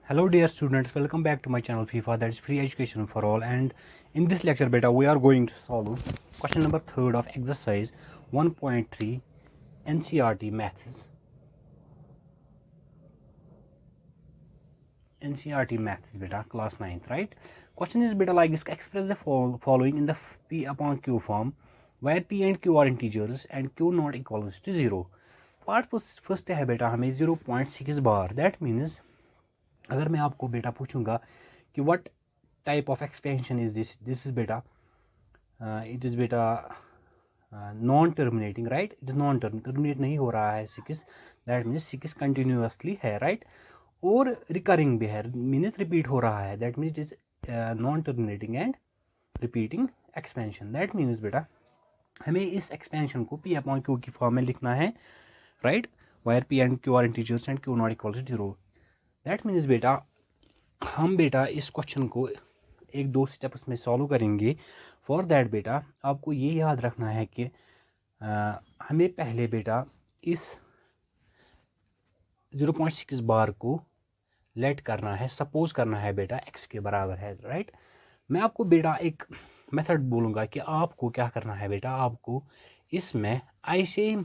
Hello dear students, welcome back to my channel FIFA, that is free education for all. And in this lecture beta we are going to solve question number 3rd of exercise 1.3 NCERT maths. NCERT maths beta class 9th, right? Question is beta like this: express the following in the P upon Q form where P and Q are integers and Q not equals to 0. Part first है बेटा हमें 0.6 बार. That means अगर मैं आपको बेटा पूछूंगा कि what type of expansion is this is बेटा इट इज़ बेटा non terminating, right? It is non terminate नहीं हो रहा है 6, दैट मीन्स 6 कंटिन्यूसली है, राइट? और रिकरिंग भी है, मीन्स रिपीट हो रहा है, that means it is non terminating and repeating expansion. That means बेटा हमें इस एक्सपेंशन को पी अपॉन क्यू की फॉर्म में लिखना है, right? Wire P and Q are integers and Q not equal to 0. That means बेटा हम बेटा इस क्वेश्चन को एक दो स्टेप्स में सॉल्व करेंगे. फॉर दैट बेटा आपको ये याद रखना है कि हमें पहले बेटा इस 0.6 बार को लेट करना है, सपोज करना है बेटा x के बराबर है, राइट? मैं आपको बेटा एक मेथड बोलूँगा कि आपको क्या करना है बेटा, आपको इसमें ऐसे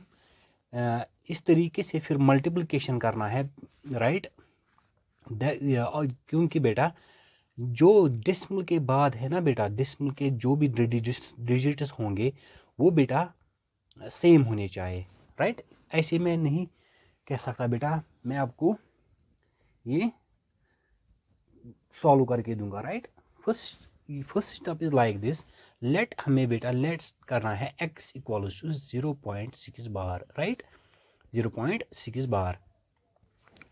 इस तरीके से फिर मल्टीप्लिकेशन करना है, राइट? क्योंकि बेटा जो डेसिमल के बाद है ना बेटा, डेसिमल के जो भी डिजिट्स होंगे वो बेटा सेम होने चाहिए, राइट? ऐसे मैं नहीं कह सकता बेटा, मैं आपको ये सॉल्व करके दूंगा, right? First step is like this. Let हमें बेटा लेट्स करना है x equals to 0.6 bar, right? 0.6 bar.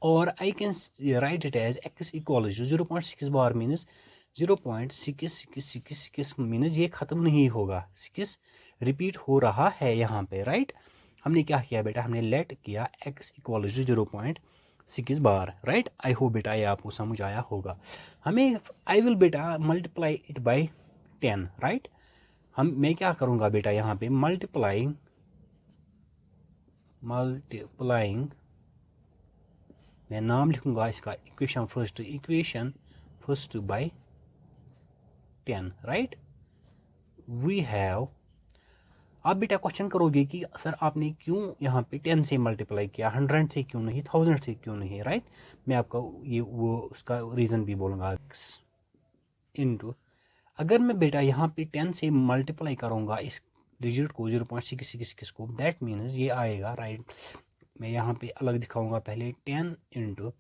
और I can write it as x equals to 0.6 bar means 0.6666 means ये ख़त्म नहीं होगा, 6 रिपीट हो रहा है यहाँ पे, राइट? हमने क्या किया बेटा, हमने लेट किया x equals to 0.6 bar, right? I hope बेटा ये आपको समझ आया होगा. हमें आई विल बेटा मल्टीप्लाई इट बाई 10, राइट? मैं क्या करूँगा बेटा यहाँ पे मल्टीप्लाइंग मैं नाम लिखूंगा इसका equation first by 10, right? We have. आप बेटा क्वेश्चन करोगे कि सर आपने क्यों यहाँ पे 10 से मल्टीप्लाई किया, 100 से क्यों नहीं, 1000 से क्यों नहीं, राइट? मैं आपका ये वो उसका रीज़न भी बोलूँगा. इनटू अगर मैं बेटा यहाँ पे 10 से मल्टीप्लाई करूँगा इस डिजिट को 0.666 को, दैट मीन्स ये आएगा, राइट? मैं यहाँ पे अलग दिखाऊंगा पहले 10 इंटू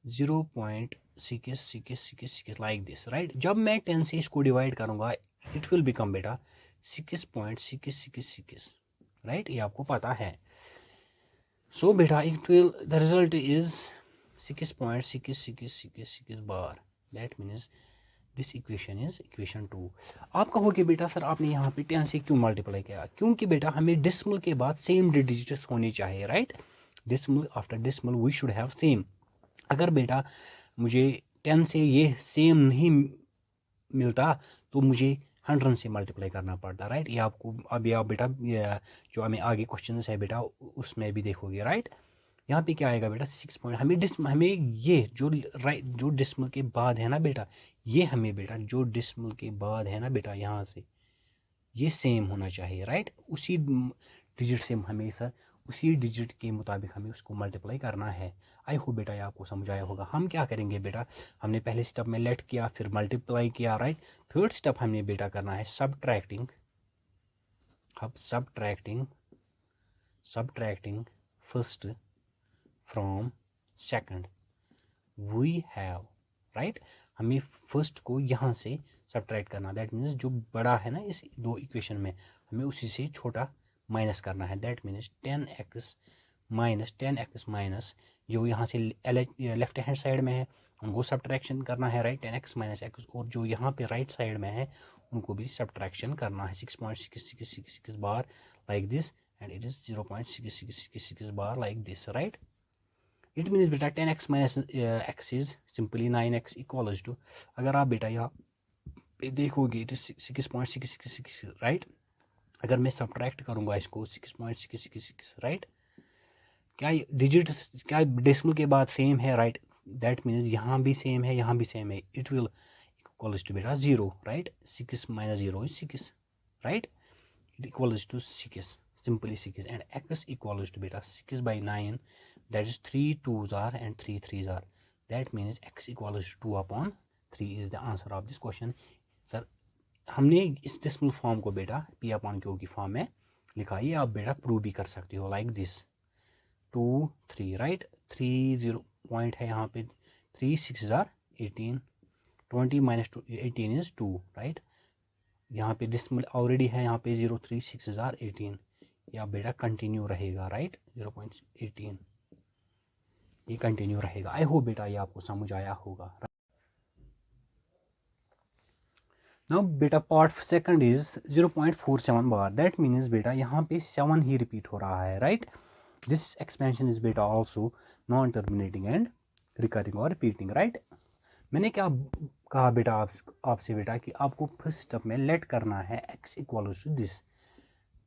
0.6666 लाइक दिस, राइट? जब मैं 10 से इसको डिवाइड करूंगा इट विल बिकम बेटा 6.6666, राइट? ये आपको पता है. सो बेटा it will the result is 6.6666 bar. That means this equation is equation 2. आप कहोगे बेटा सर आपने यहाँ पे 10 से क्यों मल्टीप्लाई किया? क्योंकि बेटा हमें डेसिमल के बाद सेम डिजिट्स होने चाहिए, right? Decimal after decimal we should have same. अगर बेटा मुझे 10 से ये सेम नहीं मिलता तो मुझे 100 से मल्टीप्लाई करना पड़ता, राइट? ये आपको अभी आप बेटा जो हमें आगे क्वेश्चन है बेटा उसमें भी देखोगे, राइट? यहाँ पे क्या आएगा बेटा 6 पॉइंट. हमें ये जो राइट जो डेसिमल के बाद है ना बेटा, ये हमें बेटा जो डेसिमल के बाद है ना बेटा यहाँ से ये सेम होना चाहिए, राइट? उसी डिजिट से हमेशा उसी डिजिट के मुताबिक हमें उसको मल्टीप्लाई करना है. आई होप बेटा ये आपको समझ आया होगा. हम क्या करेंगे बेटा, हमने पहले स्टेप में लेट किया फिर मल्टीप्लाई किया, राइट? थर्ड स्टेप हमें बेटा करना है सब्ट्रैक्टिंग. अब subtracting first from second we have, right? हमें फर्स्ट को यहाँ से सब्ट्रैक्ट करना, दैट मीन्स जो बड़ा है ना इस दो इक्वेशन में हमें उसी से छोटा माइनस करना है. दैट मीन्स 10x माइनस जो यहाँ से लेफ्ट हैंड साइड में है उनको सब्ट्रैक्शन करना है, राइट? 10x minus x. और जो यहाँ पे राइट साइड में है उनको भी सब्ट्रैक्शन करना है. 6.6666 bar like this and it is 0.6666 bar like this, right? It means बेटा 10x minus x is simply 9x equals to, अगर आप बेटा यहाँ देखोगे इट इज 6.666, राइट? अगर मैं सब्ट्रैक्ट करूँगा इसको 6.666, राइट? क्या डिजिट क्या डेसिमल के बाद सेम है, राइट? दैट मीन्स यहाँ भी सेम है, यहाँ भी सेम है, इट विल इक्वल्स टू बेटा 0, right. 6 minus 0 is 6, right. It equals to 6, simply 6, and x equals to beta 6 by 9, that is 3 2s are and 3 3s are, that means x equals to 2 upon 3 is the answer of this question. Sir हमने इस decimal form को बेटा p upon q की form में लिखा, ये आप बेटा प्रूव भी कर सकते हो लाइक दिस 2 3, राइट. 3 0 पॉइंट है यहाँ पे, 3 6 आर 18, 20 minus 18 is 2, राइट. यहाँ पे डिसमल ऑलरेडी है, यहाँ पे 0 3 6 आर 18, या बेटा कंटिन्यू रहेगा, राइट. 0.18 ये कंटिन्यू रहेगा. आई होप बेटा ये आपको समझ आया होगा. नाउ बेटा part second is 0.47 bar, that means बेटा यहाँ पे 7 ही रिपीट हो रहा है, राइट. दिस एक्सपेंशन इज बेटा also non terminating and recurring और रिपीटिंग, राइट. मैंने क्या कहा बेटा आपसे बेटा कि आपको फर्स्ट स्टेप में लेट करना है x इक्वल्स टू दिस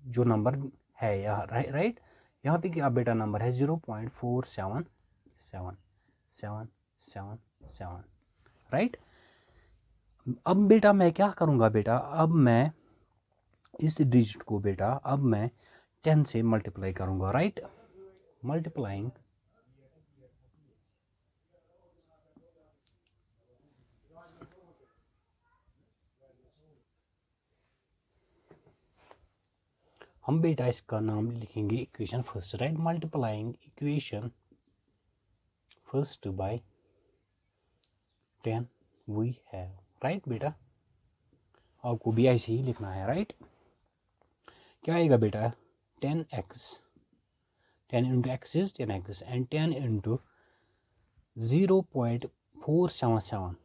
जो नंबर है यहाँ, राइट. यहाँ पे क्या बेटा नंबर है 0.477777, राइट. अब बेटा मैं क्या करूँगा बेटा, अब मैं इस डिजिट को बेटा अब मैं 10 से मल्टीप्लाई करूँगा, राइट. मल्टीप्लाइंग हम बेटा इसका नाम लिखेंगे equation first, right. Multiplying equation first by 10 we have, right. बेटा आपको भी ऐसे ही लिखना है, राइट. क्या आएगा बेटा 10x, 10 into x is 10x and 10 into 0.477,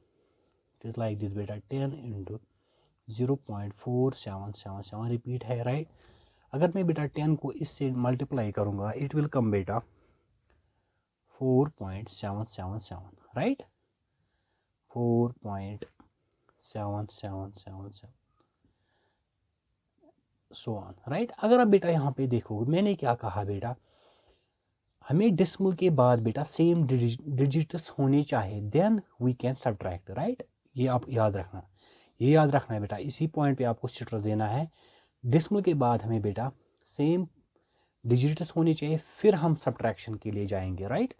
it is like this बेटा 10 into 0.4777 रिपीट है, राइट. अगर मैं बेटा 10 को इससे मल्टीप्लाई करूँगा इट विल कम बेटा 4.777, राइट. 4.7777 so on, right. अगर आप बेटा यहाँ पे देखोगे मैंने क्या कहा बेटा, हमें डेसिमल के बाद बेटा सेम डिजिट्स होने चाहिए, then we can subtract, right. ये आप याद रखना, ये याद रखना है बेटा. इसी पॉइंट पे आपको स्ट्रेस देना है. डेसिमल के बाद हमें बेटा सेम डिजिट्स होनी चाहिए, फिर हम सब्ट्रैक्शन के लिए जाएंगे, राइट.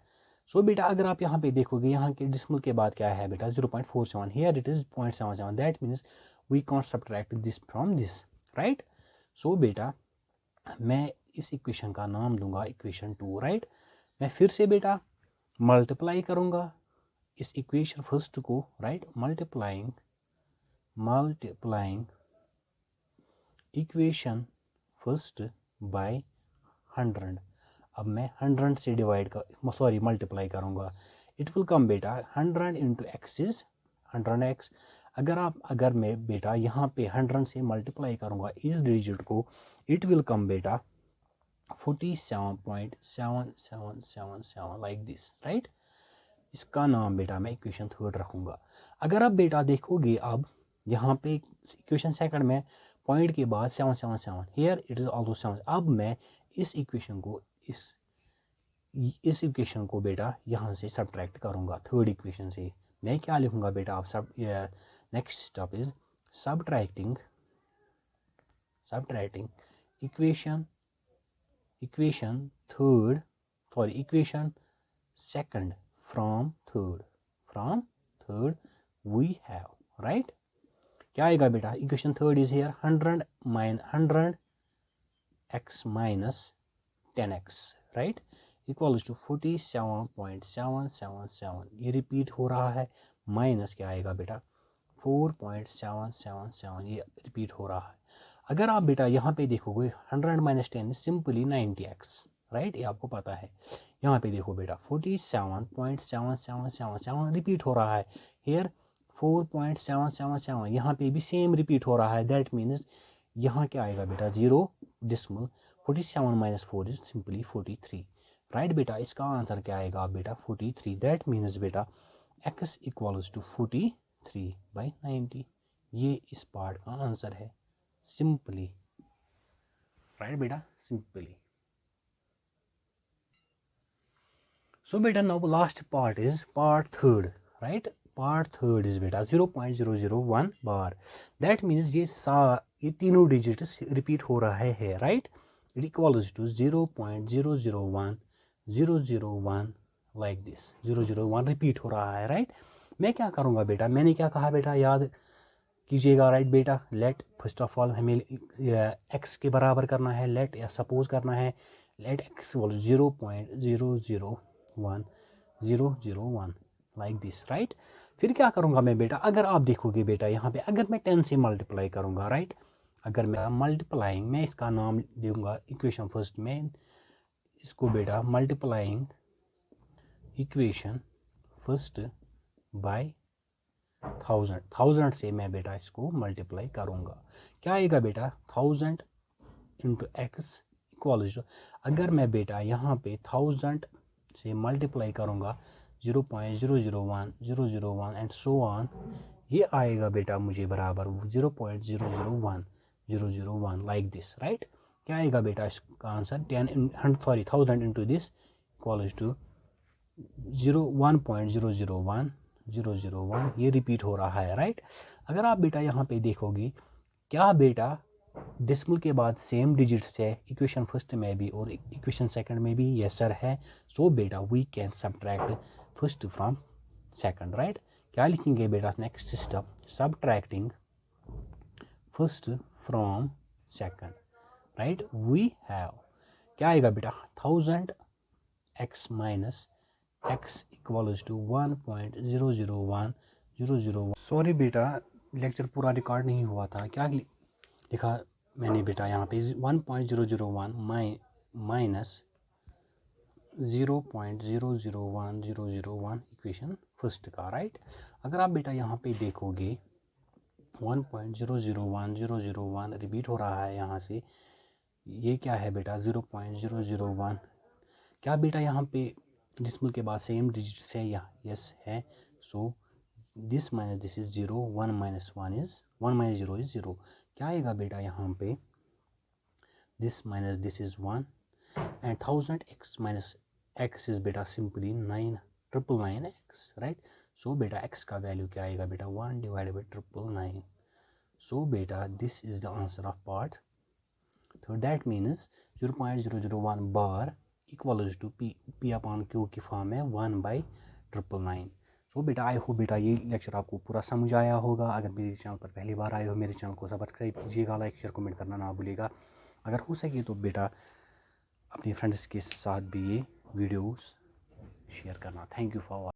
सो बेटा अगर आप यहाँ पे देखोगे यहाँ के डेसिमल के बाद क्या है बेटा 0.47, here it is 0.77, that means we can't subtract this from this, right. So बेटा मैं इस इक्वेशन का नाम दूंगा इक्वेशन 2, राइट. मैं फिर से बेटा मल्टीप्लाई करूँगा इस इक्वेशन फर्स्ट को, right. Multiplying equation first bye 100. अब मैं 100 से मल्टीप्लाई करूँगा, इट विल कम बेटा 100 इंटू एक्स इज 100x. अगर मैं बेटा यहाँ पे 100 से मल्टीप्लाई करूँगा इस डिजिट को, इट विल कम बेटा 47.7777 लाइक दिस, राइट. इसका नाम बेटा मैं इक्वेशन थर्ड रखूँगा. अगर आप बेटा देखोगे अब यहाँ पे इक्वेशन सेकंड में पॉइंट के बाद 777, हियर इट इज ऑल्सो 7. अब मैं इस इक्वेशन को बेटा यहाँ से सब्ट्रैक्ट करूँगा थर्ड इक्वेशन से. मैं क्या लिखूँगा बेटा, आप सब next step is subtracting equation second from third we have, right. क्या आएगा बेटा, equation third is here 100x minus 10x, right, equals to 47.777. ये रिपीट हो रहा है, माइनस क्या आएगा बेटा 4.777, ये रिपीट हो रहा है. अगर आप बेटा यहाँ पे देखोगे 100 minus 10 is simply 90x, right. ये आपको पता है. यहाँ पे देखो बेटा 47.7777 रिपीट हो रहा है, हेयर 4.777, यहाँ पे भी सेम रिपीट हो रहा है. दैट मीन्स यहाँ क्या आएगा बेटा 0 dismal 47 minus 4 is simply 43, right. बेटा इसका आंसर क्या आएगा बेटा 43. दैट मीन्स बेटा x इक्वल्स टू 43/90. ये इस पार्ट का आंसर है सिंपली, राइट बेटा, simply. So beta now last part is part third, right? Part third is beta 0.001 bar. That means ये तीनों digits repeat हो रहा है, right? It equals to 0.001 001 like this. 001 repeat हो रहा है, right? मैं क्या करूँगा बेटा, मैंने क्या कहा बेटा, याद कीजिएगा, राइट बेटा. लेट फर्स्ट ऑफ ऑल हमें x के बराबर करना है, लेट या सपोज करना है let x equal 0.001001 like this, right. फिर क्या करूँगा मैं बेटा, अगर आप देखोगे बेटा यहाँ पे अगर मैं 10 से मल्टीप्लाई करूँगा, राइट, अगर मैं मल्टीप्लाइंग, मैं इसका नाम दूंगा इक्वेशन फर्स्ट में इसको बेटा मल्टीप्लाइंग इक्वेशन फर्स्ट बाय 1000 से मैं बेटा इसको मल्टीप्लाई करूँगा. क्या आएगा बेटा, 1000 इंटू एक्स इक्वल्स टू, अगर मैं बेटा यहाँ पे 1000 से मल्टीप्लाई करूँगा 0.001 001 एंड सो ऑन, ये आएगा बेटा मुझे बराबर 0.001 001 लाइक दिस, राइट. क्या आएगा बेटा इसका answer, 1000 into this equals to 1.001 001, ये रिपीट हो रहा है, राइट. अगर आप बेटा यहाँ पे देखोगे, क्या बेटा डेसिमल के बाद सेम डिजिट्स है इक्वेशन फर्स्ट में भी और इक्वेशन सेकंड में भी, यस सर है. सो बेटा we can subtract first from second, right. क्या लिखेंगे बेटा next step, subtracting first from second, right. We have, क्या आएगा बेटा 1000 x minus x equals to 1.001 001. Sorry बेटा लेक्चर पूरा रिकॉर्ड नहीं हुआ था, क्या लिखा मैंने बेटा यहाँ पे 1.001 माइनस 0.001 001 इक्वेशन फर्स्ट का, राइट. अगर आप बेटा यहाँ पे देखोगे 1.001 001 रिपीट हो रहा है यहाँ से, ये क्या है बेटा 0.001. क्या बेटा यहाँ पे डेसिमल के बाद सेम डिजिट्स है या यस है. So this minus this is 0, 1 minus 1 is 1 minus 0 is 0. क्या आएगा बेटा यहाँ पे, this minus this is 1 and 1000 x minus x is बेटा सिंपली 999x, राइट. सो बेटा x का वैल्यू क्या आएगा बेटा 1 डिवाइडेड बाई 999. सो बेटा this is the answer of part. So that means 0.001 bar equals to P upon Q की form है 1 by 999. सो बेटा आई होप बेटा ये लेक्चर आपको पूरा समझ आया होगा. अगर मेरे चैनल पर पहली बार आए हो, मेरे चैनल को सब्सक्राइब कीजिएगा, लाइक शेयर कमेंट करना ना भूलिएगा. अगर हो सके तो बेटा अपने फ्रेंड्स के साथ भी ये वीडियोस शेयर करना. Thank you for